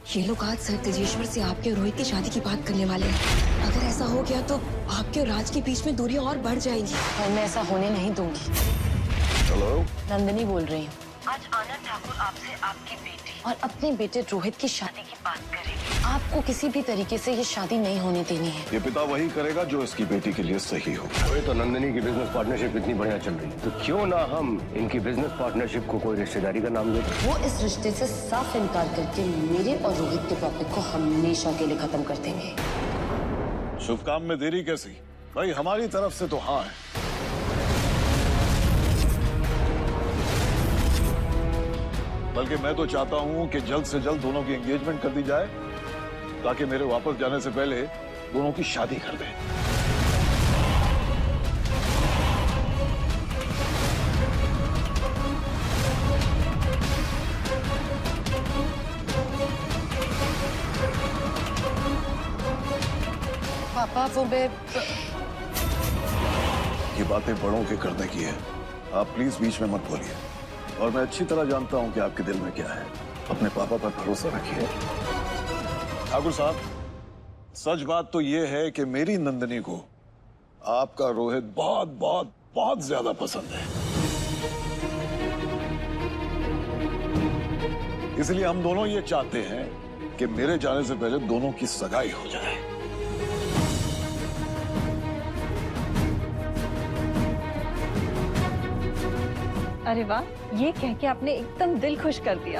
ये लोग आज सर तेजेश्वर से आपके और रोहित की शादी की बात करने वाले हैं। अगर ऐसा हो गया तो आपके और राज के बीच में दूरियां और बढ़ जाएंगी और मैं ऐसा होने नहीं दूंगी। हेलो, नंदिनी बोल रही हूँ। आज आनंद ठाकुर आपसे आपकी बेटी और अपने बेटे रोहित की शादी की बात करेंगे। आपको किसी भी तरीके से ये शादी नहीं होने देनी है। ये पिता वही करेगा जो इसकी बेटी के लिए सही हो। तो नंदिनी की बिजनेस पार्टनरशिप इतनी बढ़िया चल रही है, तो क्यों ना हम इनकी बिजनेस पार्टनरशिप को कोई रिश्तेदारी का नाम दे दें। वो इस रिश्ते से साफ इनकार करके मेरे और रोहित के टॉपिक को हमेशा के लिए खत्म कर देंगे। शुभ काम में देरी कैसी? भाई हमारी तरफ से तो हाँ है। बल्कि मैं तो चाहता हूं कि जल्द से जल्द दोनों की एंगेजमेंट कर दी जाए ताकि मेरे वापस जाने से पहले दोनों की शादी कर दें। पापा वो ये बातें बड़ों के करने की है, आप प्लीज बीच में मत बोलिए। और मैं अच्छी तरह जानता हूं कि आपके दिल में क्या है। अपने पापा पर भरोसा रखिए। ठाकुर साहब, सच बात तो ये है कि मेरी नंदिनी को आपका रोहित बहुत बहुत बहुत ज्यादा पसंद है। इसलिए हम दोनों ये चाहते हैं कि मेरे जाने से पहले दोनों की सगाई हो जाए। अरे वाह, ये कह के आपने एकदम दिल खुश कर दिया।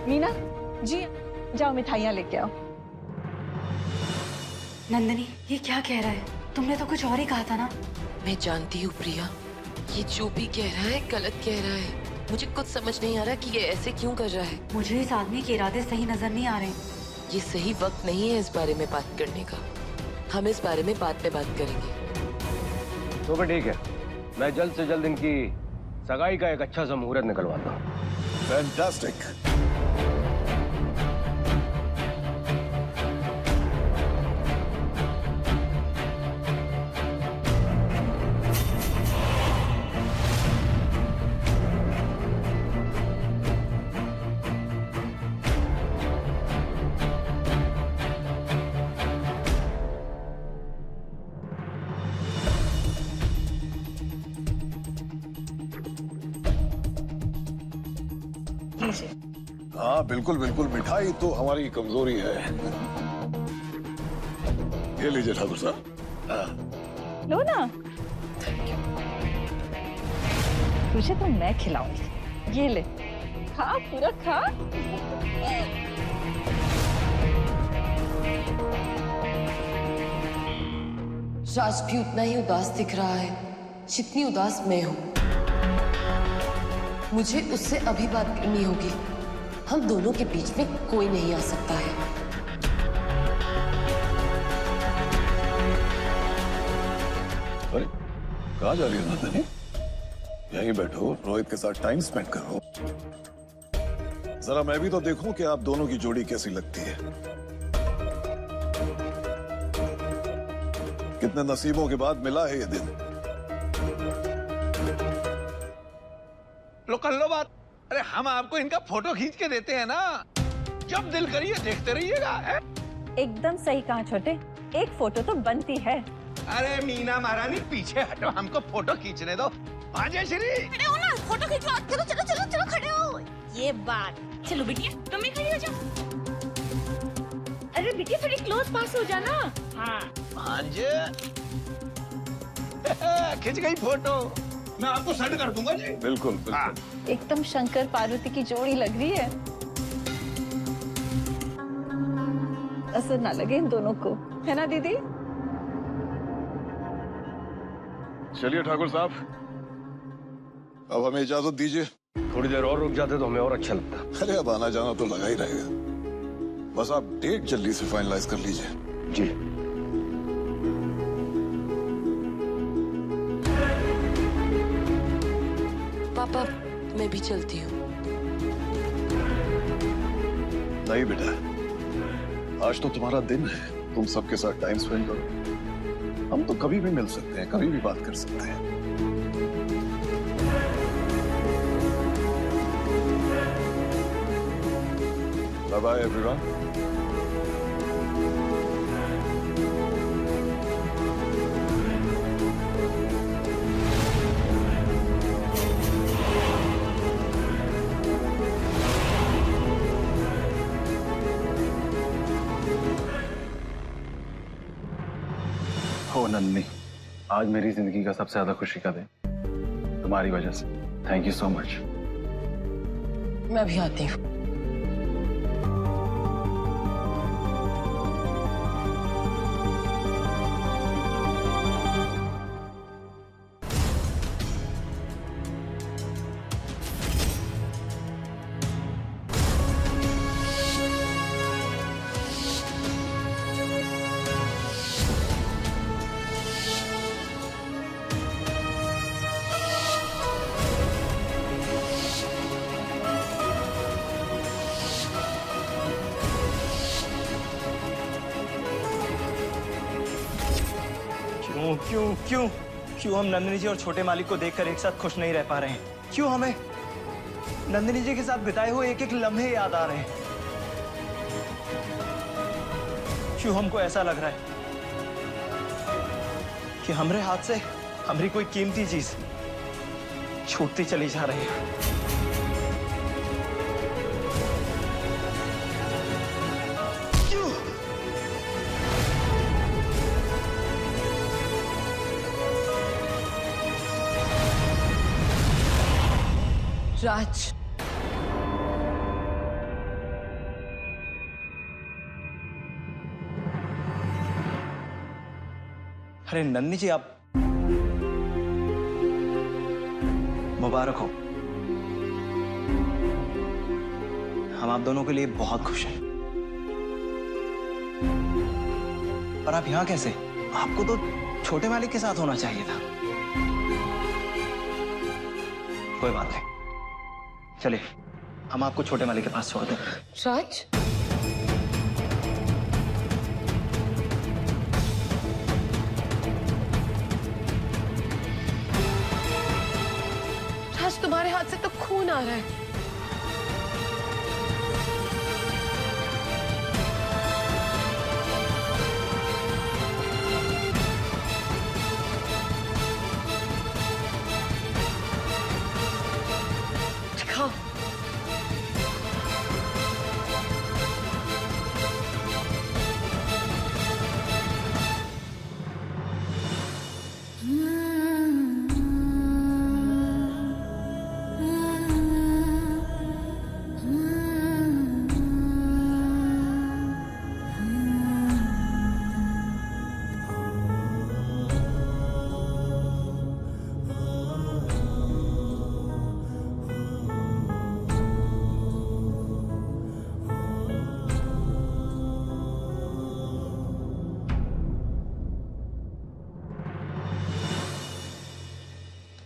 मीना जी, जाओ मिठाइयाँ लेके आओ। नंदिनी, ये क्या कह रहा है? तुमने तो कुछ और ही कहा था ना। मैं जानती हूँ प्रिया, ये जो भी कह रहा है गलत कह रहा है। मुझे कुछ समझ नहीं आ रहा कि ये ऐसे क्यों कर रहा है। मुझे इस आदमी के इरादे सही नजर नहीं आ रहे। ये सही वक्त नहीं है इस बारे में बात करने का। हम इस बारे में बाद में बात करेंगे। तो भी ठीक है, मैं जल्द से जल्द इनकी सगाई का एक अच्छा सा मुहूर्त निकलवाता हूँ। फैंटास्टिक। हाँ बिल्कुल बिल्कुल, मिठाई तो हमारी कमजोरी है। ये लीजिए ठाकुर साहब। लो ना, तुझे तो मैं खिलाऊंगी। ये ले, खा, पूरा खा। राज भी उतना ही उदास दिख रहा है जितनी उदास मैं हूँ। मुझे उससे अभी बात करनी होगी। हम दोनों के बीच में कोई नहीं आ सकता है। अरे कहाँ जा रही हो नंदिनी? यहीं बैठो, रोहित के साथ टाइम स्पेंड करो। जरा मैं भी तो देखूं कि आप दोनों की जोड़ी कैसी लगती है। कितने नसीबों के बाद मिला है ये दिन। लो कर लो बात। अरे हम आपको इनका फोटो खींच के देते हैं ना, जब दिल करिए देखते रहिएगा। एकदम सही कहा छोटे, एक फोटो तो बनती है। अरे मीना महारानी पीछे हटो, हमको फोटो खींचने दो। हाँ जय श्री, खड़े हो ना, फोटो खिंचवा। चलो चलो चलो चलो, खड़े हो। ये बात। चलो बिटिया, तुम भी खड़ी हो जाओ। अरे बिटिया थोड़ी क्लोज पास हो जाना। हाँ खिंच गई फोटो, मैं आपको सेंड कर दूंगा जी। बिल्कुल बिल्कुल। एकदम शंकर पार्वती की जोड़ी लग रही है। असर ना लगे इन दोनों को, है ना दीदी? चलिए ठाकुर साहब, अब हमें इजाजत दीजिए। थोड़ी देर और रुक जाते तो हमें और अच्छा लगता। अरे अब आना जाना तो लगा ही रहेगा, बस आप डेट जल्दी से फाइनलाइज कर लीजिए। जी। पापा मैं भी चलती हूँ। नहीं बेटा, आज तो तुम्हारा दिन है, तुम सबके साथ टाइम स्पेंड करो। हम तो कभी भी मिल सकते हैं, कभी भी बात कर सकते हैं। Bye bye everyone. हो नन्नी, आज मेरी जिंदगी का सबसे ज्यादा खुशी का दिन तुम्हारी वजह से। Thank you so much. मैं भी आती हूँ। क्यों हम नंदिनी जी और छोटे मालिक को देखकर एक साथ खुश नहीं रह पा रहे हैं? क्यों हमें नंदिनी जी के साथ बिताए हुए एक एक लम्हे याद आ रहे हैं? क्यों हमको ऐसा लग रहा है कि हमारे हाथ से हमारी कोई कीमती चीज छूटती चली जा रही है? राज, अरे नंदिनी जी, आप मुबारक हो। हम आप दोनों के लिए बहुत खुश हैं। पर आप यहां कैसे? आपको तो छोटे मालिक के साथ होना चाहिए था। कोई बात नहीं, चलिए हम आपको छोटे मालिक के पास छोड़ दें। राज, राज, तुम्हारे हाथ से तो खून आ रहा है। दिखाओ।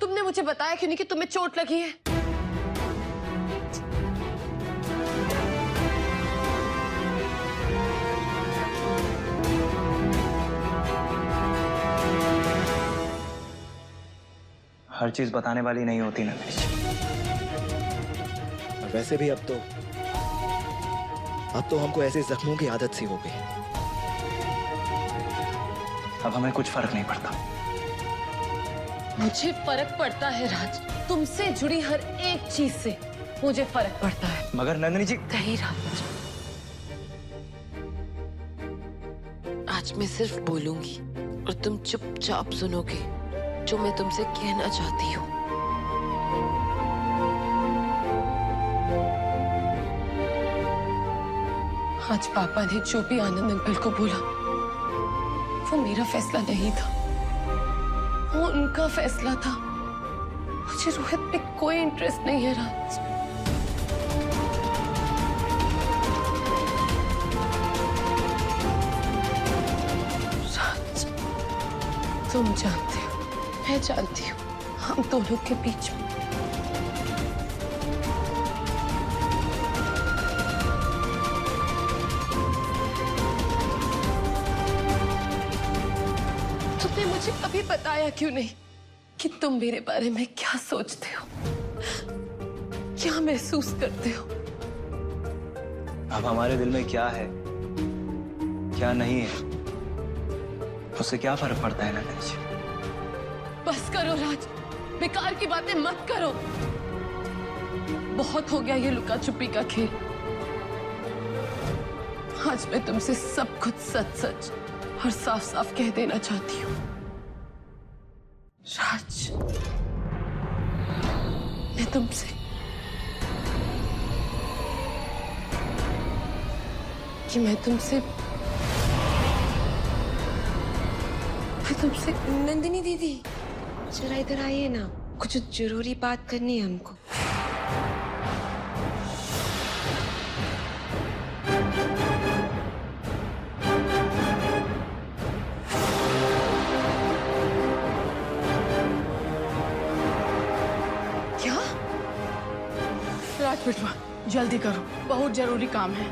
तुमने मुझे बताया क्यों नहीं कि तुम्हें चोट लगी है? हर चीज बताने वाली नहीं होती नंदिनी जी। वैसे भी अब तो हमको ऐसे जख्मों की आदत सी हो गई। अब हमें कुछ फर्क नहीं पड़ता। मुझे फर्क पड़ता है राज, तुमसे जुड़ी हर एक चीज से मुझे फर्क पड़ता है। मगर नंदिनी जी, नहीं राज, आज मैं सिर्फ बोलूंगी और तुम चुपचाप सुनोगे जो मैं तुमसे कहना चाहती हूँ। आज पापा ने जो भी आनंद अंकल को बोला वो मेरा फैसला नहीं था, वो उनका फैसला था। मुझे रोहित पे कोई इंटरेस्ट नहीं है राज। राज, तुम जानते हो, मैं जानती हूँ, हम दोनों के बीच में तुमने मुझे कभी बताया क्यों नहीं कि तुम मेरे बारे में क्या सोचते हो, क्या महसूस करते हो? अब हमारे दिल में क्या है क्या नहीं है उससे क्या फर्क पड़ता है नंदिनी जी? बस करो राज, बेकार की बातें मत करो। बहुत हो गया ये लुका छुपी का खेल। आज मैं तुमसे सब कुछ सच सच और साफ साफ कह देना चाहती हूँ। राज, मैं तुमसे नंदिनी दीदी, जरा इधर आइए ना, कुछ जरूरी बात करनी है हमको। क्या? राज बिटवा, जल्दी करो, बहुत जरूरी काम है।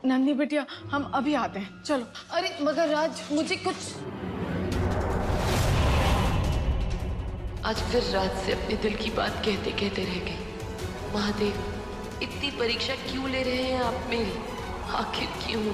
नंदी बिटिया, हम अभी आते हैं, चलो। अरे मगर राज, मुझे कुछ। आज फिर रात से अपने दिल की बात कहते कहते रह गई। महादेव, इतनी परीक्षा क्यों ले रहे हैं आप मेरी? आखिर क्यों?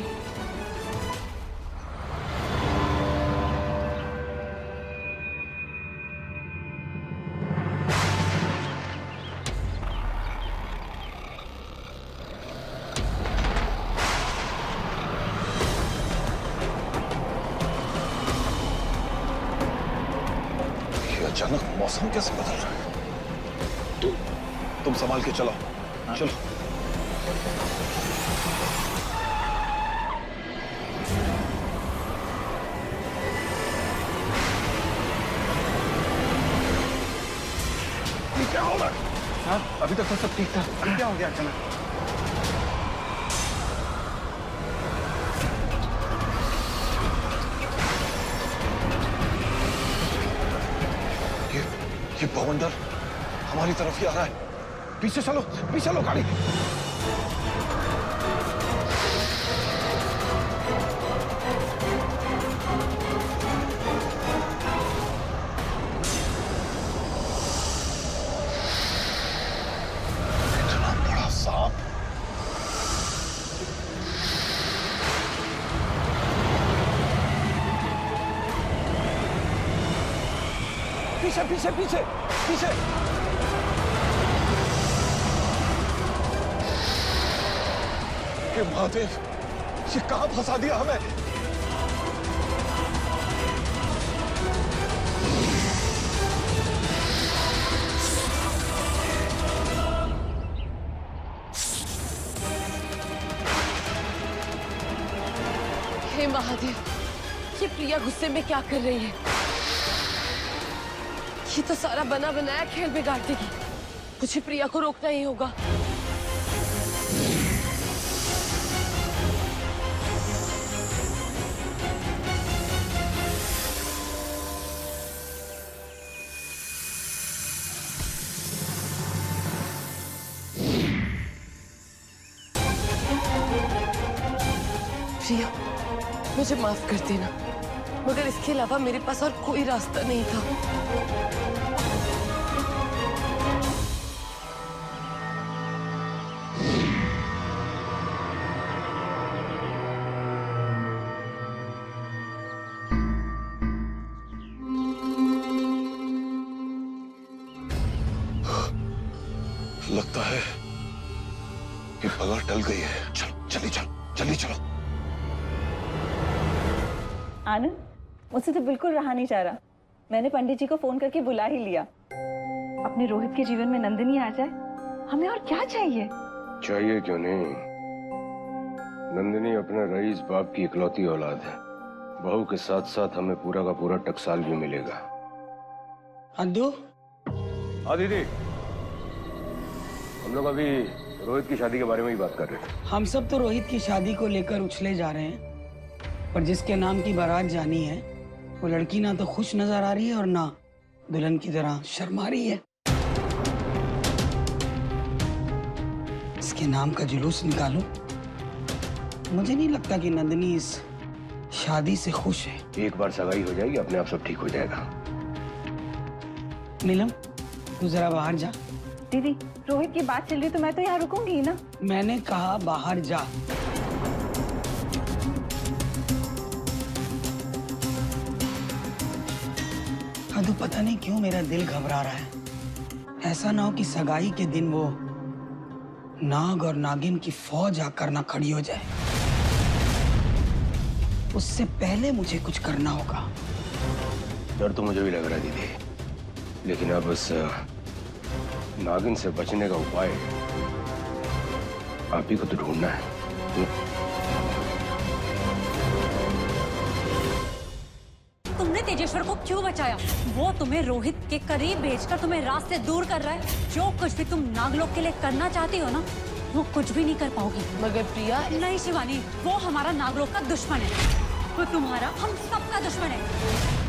अचानक मौसम कैसे बदल रहा है? तुम संभाल के चलो। चलो। ये क्या हो रहा है? अभी तक तो सब ठीक था, क्या हो गया अचानक? ये बवंडर हमारी तरफ ही आ रहा है। पीछे चलो गाड़ी। इतना बड़ा सांप। पीछे। हे महादेव, ये कहां फंसा दिया हमें? हे महादेव, ये प्रिया गुस्से में क्या कर रही है? ये तो सारा बना बनाया खेल बिगाड़ देगी। मुझे प्रिया को रोकना ही होगा। प्रिया, मुझे माफ कर देना, मगर इसके अलावा मेरे पास और कोई रास्ता नहीं था। लगता है कि पगार टल गई है। जल्दी चलो। आनंद, मुझसे तो बिल्कुल रहा नहीं जा रहा। मैंने पंडित जी को फोन करके बुला ही लिया। अपने रोहित के जीवन में नंदिनी आ जाए, हमें और क्या चाहिए? चाहिए क्यों नहीं, नंदिनी अपने रईस बाप की इकलौती औलाद है। बहू के साथ साथ हमें पूरा का पूरा टकसाल भी मिलेगा। अद्दू? हाँ दीदी, हम लोग अभी रोहित की शादी के बारे में ही बात कर रहे थे। हम सब तो रोहित की शादी को लेकर उछले जा रहे हैं, पर जिसके नाम की बारात जानी है वो लड़की ना तो खुश नजर आ रही है और ना दुल्हन की तरह शर्मा रही है। इसके नाम का जुलूस निकालो। मुझे नहीं लगता कि नंदिनी इस शादी से खुश है। एक बार सगाई हो जाएगी, अपने आप सब ठीक हो जाएगा। नीलम, तू जरा बाहर जा, दीदी, रोहित की बात चल रही तो मैं तो यहाँ रुकूंगी ही ना। मैंने कहा बाहर जा। अदू, पता नहीं क्यों मेरा दिल घबरा रहा है। ऐसा ना हो कि सगाई के दिन वो नाग और नागिन की फौज आकर ना खड़ी हो जाए। उससे पहले मुझे कुछ करना होगा। डर तो मुझे भी लग रहा है दीदी, लेकिन अब उस नागिन से बचने का उपाय आप ही को तो ढूंढना है। तुमने तेजेश्वर को क्यों बचाया? वो तुम्हें रोहित के करीब भेजकर तुम्हें रास्ते दूर कर रहा है। जो कुछ भी तुम नागलोक के लिए करना चाहती हो ना, वो कुछ भी नहीं कर पाओगी। मगर प्रिया, नहीं शिवानी, वो हमारा नागलोक का दुश्मन है। वो तुम्हारा, हम सबका दुश्मन है।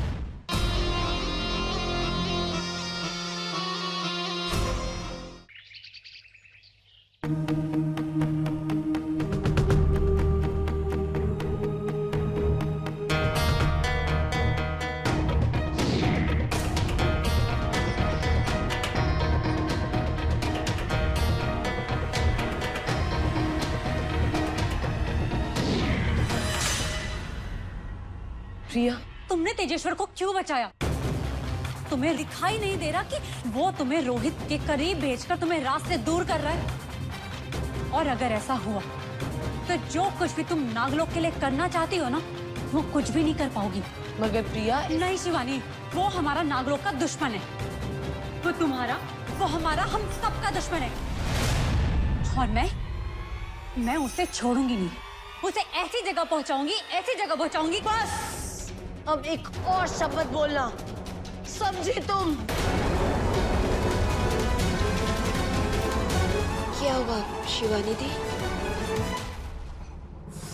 प्रिया, तुमने तेजेश्वर को क्यों बचाया? तुम्हें दिखाई नहीं दे रहा कि वो तुम्हें रोहित के करीब भेजकर तुम्हें रास्ते दूर कर रहा है? और अगर ऐसा हुआ तो जो कुछ भी तुम नागलोक के लिए करना चाहती हो ना, वो कुछ भी नहीं कर पाओगी। मगर प्रिया, नहीं शिवानी, वो हमारा नागलोक का दुश्मन है। वो तुम्हारा, वो हमारा, हम सबका दुश्मन है। और मैं उसे छोड़ूंगी नहीं। उसे ऐसी जगह पहुंचाऊंगी, बस अब एक और शब्द बोलना, समझी तुम? क्या हुआ शिवानी दी?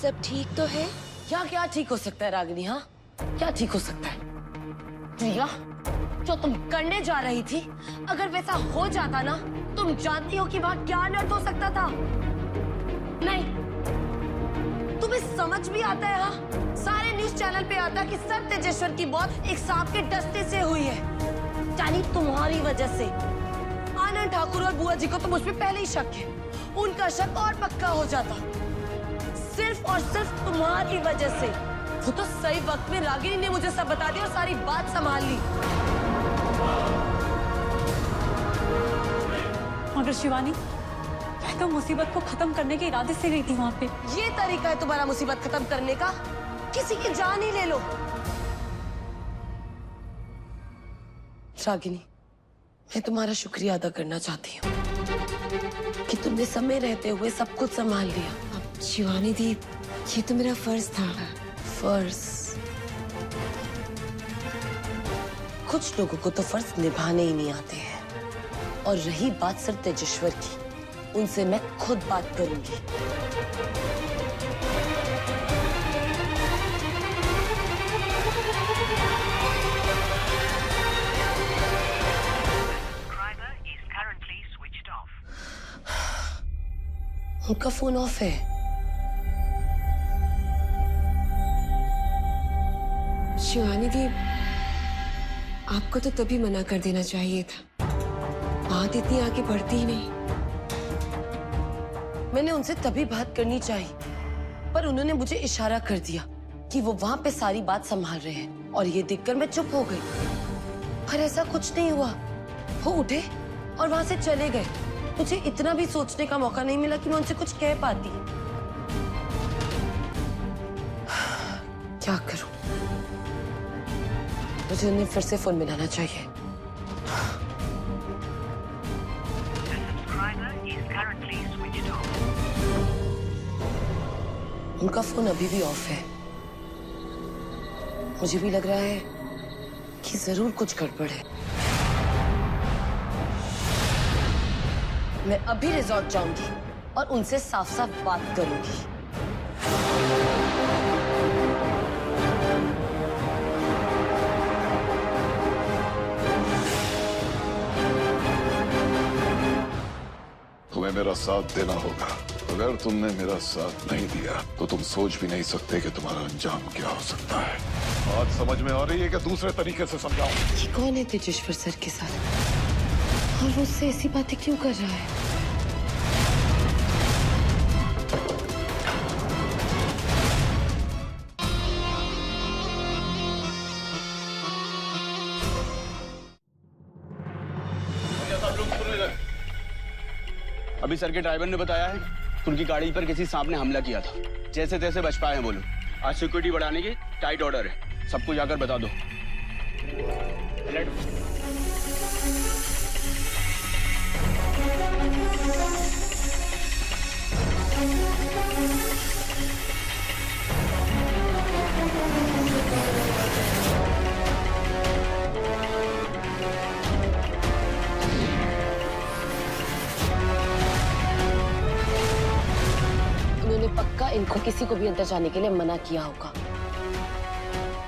सब ठीक तो है? क्या ठीक हो सकता है रागिनी? हाँ, क्या ठीक हो सकता है? प्रिया, जो तुम करने जा रही थी, अगर वैसा हो जाता ना, तुम जानती हो कि वहां क्या अनर्थ हो सकता था? नहीं, तुम्हें समझ भी आता है? हाँ, सारे न्यूज चैनल पे आता कि सर तेजेश्वर की मौत एक सांप के डसने से हुई है। यानी तुम्हारी वजह से। आनंद ठाकुर और बुआ जी को तो मुझ पे पहले ही शक है। उनका शक और पक्का हो जाता, सिर्फ और सिर्फ तुम्हारी वजह से। वो तो सही वक्त में रागिनी ने मुझे सब बता दिया और सारी बात संभाल ली। मगर शिवानी, मैं तो मुसीबत को खत्म करने के इरादे से गई थी वहाँ पे। ये तरीका है तुम्हारा मुसीबत खत्म करने का? किसी की जान ही ले लो। रागिनी, मैं तुम्हारा शुक्रिया अदा करना चाहती हूँ कि तुमने समय रहते हुए सब कुछ संभाल लिया। अब शिवानी दी, ये तो मेरा फर्ज था। फर्ज? कुछ लोगों को तो फर्ज निभाने ही नहीं आते हैं। और रही बात सर तेजेश्वर की, उनसे मैं खुद बात करूंगी। उनका फोन ऑफ है। शिवानी दी, आपको तो तभी मना कर देना चाहिए था। बात इतनी आगे बढ़ती ही नहीं। मैंने उनसे तभी बात करनी चाहिए, पर उन्होंने मुझे इशारा कर दिया कि वो वहां पे सारी बात संभाल रहे हैं, और ये देखकर मैं चुप हो गई। पर ऐसा कुछ नहीं हुआ। वो उठे और वहां से चले गए। मुझे इतना भी सोचने का मौका नहीं मिला कि मैं उनसे कुछ कह पाती। क्या करूं? मुझे उन्हें फिर से फोन मिलाना चाहिए। उनका फोन अभी भी ऑफ है। मुझे भी लग रहा है कि जरूर कुछ गड़बड़ है। मैं अभी रिजॉर्ट जाऊंगी और उनसे साफ साफ बात करूंगी। तुम्हें मेरा साथ देना होगा। अगर तुमने मेरा साथ नहीं दिया तो तुम सोच भी नहीं सकते कि तुम्हारा अंजाम क्या हो सकता है। बात समझ में आ रही है कि दूसरे तरीके से समझाऊं? ये कौन है तेजेश्वर सर के साथ? और वो उससे ऐसी बातें क्यों कर रहा है? अभी सर के ड्राइवर ने बताया है कि उनकी गाड़ी पर किसी सांप ने हमला किया था। जैसे तैसे बच पाए हैं वो लोग। आज सिक्योरिटी बढ़ाने की टाइट ऑर्डर है। सबको जाकर बता दो। पक्का इनको किसी को भी अंदर जाने के लिए मना किया होगा।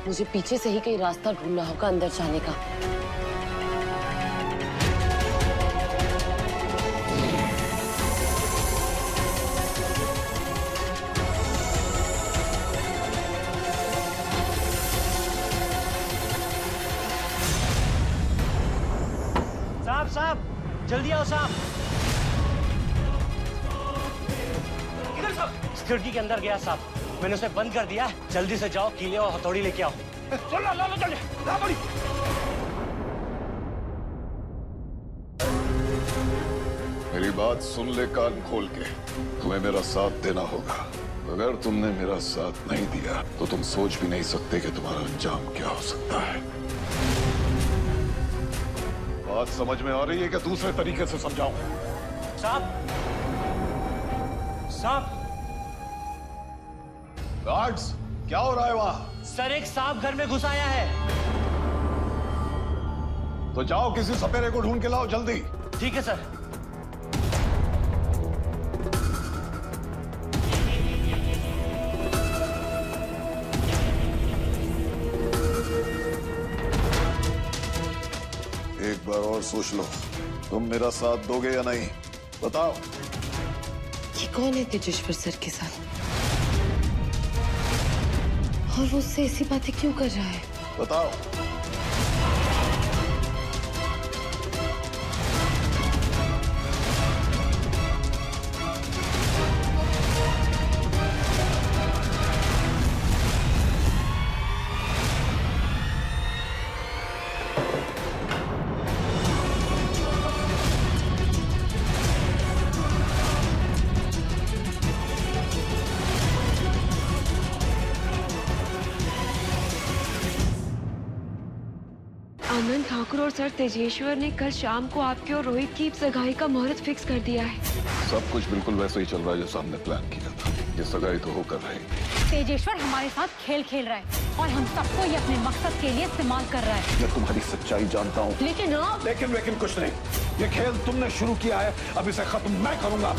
मुझे पीछे से ही कहीं रास्ता ढूंढना होगा अंदर जाने का। साहब साहब जल्दी आओ साहब। खिड़की के अंदर गया साहब। मैंने उसे बंद कर दिया। जल्दी से जाओ, कीले और हथौड़ी लेके आओ। चलो ला लो जल्दी, ला बड़ी। मेरी बात सुन ले कान खोल के। तुम्हें मेरा साथ देना होगा। अगर तुमने मेरा साथ नहीं दिया तो तुम सोच भी नहीं सकते कि तुम्हारा अंजाम क्या हो सकता है। बात समझ में आ रही है कि दूसरे तरीके से समझाऊं? साहब साहब गार्ड्स, क्या हो रहा है वहां? सर एक सांप घर में घुस आया है। तो जाओ किसी सपेरे को ढूंढ के लाओ जल्दी। ठीक है सर। एक बार और सोच लो, तुम मेरा साथ दोगे या नहीं? बताओ। ये कौन है तेजेश्वर सर के साथ? और वो उससे ऐसी बातें क्यों कर रहा है? बताओ। आनंद ठाकुर और सर तेजेश्वर ने कल शाम को आपके और रोहित की सगाई का मुहूर्त फिक्स कर दिया है। सब कुछ बिल्कुल वैसे ही चल रहा है जैसा हमने प्लान किया था। ये सगाई तो होकर रहेगी। तेजेश्वर हमारे साथ खेल खेल रहा है और हम सबको ये अपने मकसद के लिए इस्तेमाल कर रहा है। मैं तुम्हारी सच्चाई जानता हूँ। लेकिन लेकिन कुछ नहीं। ये खेल तुमने शुरू किया है, अब इसे खत्म मैं करूंगा।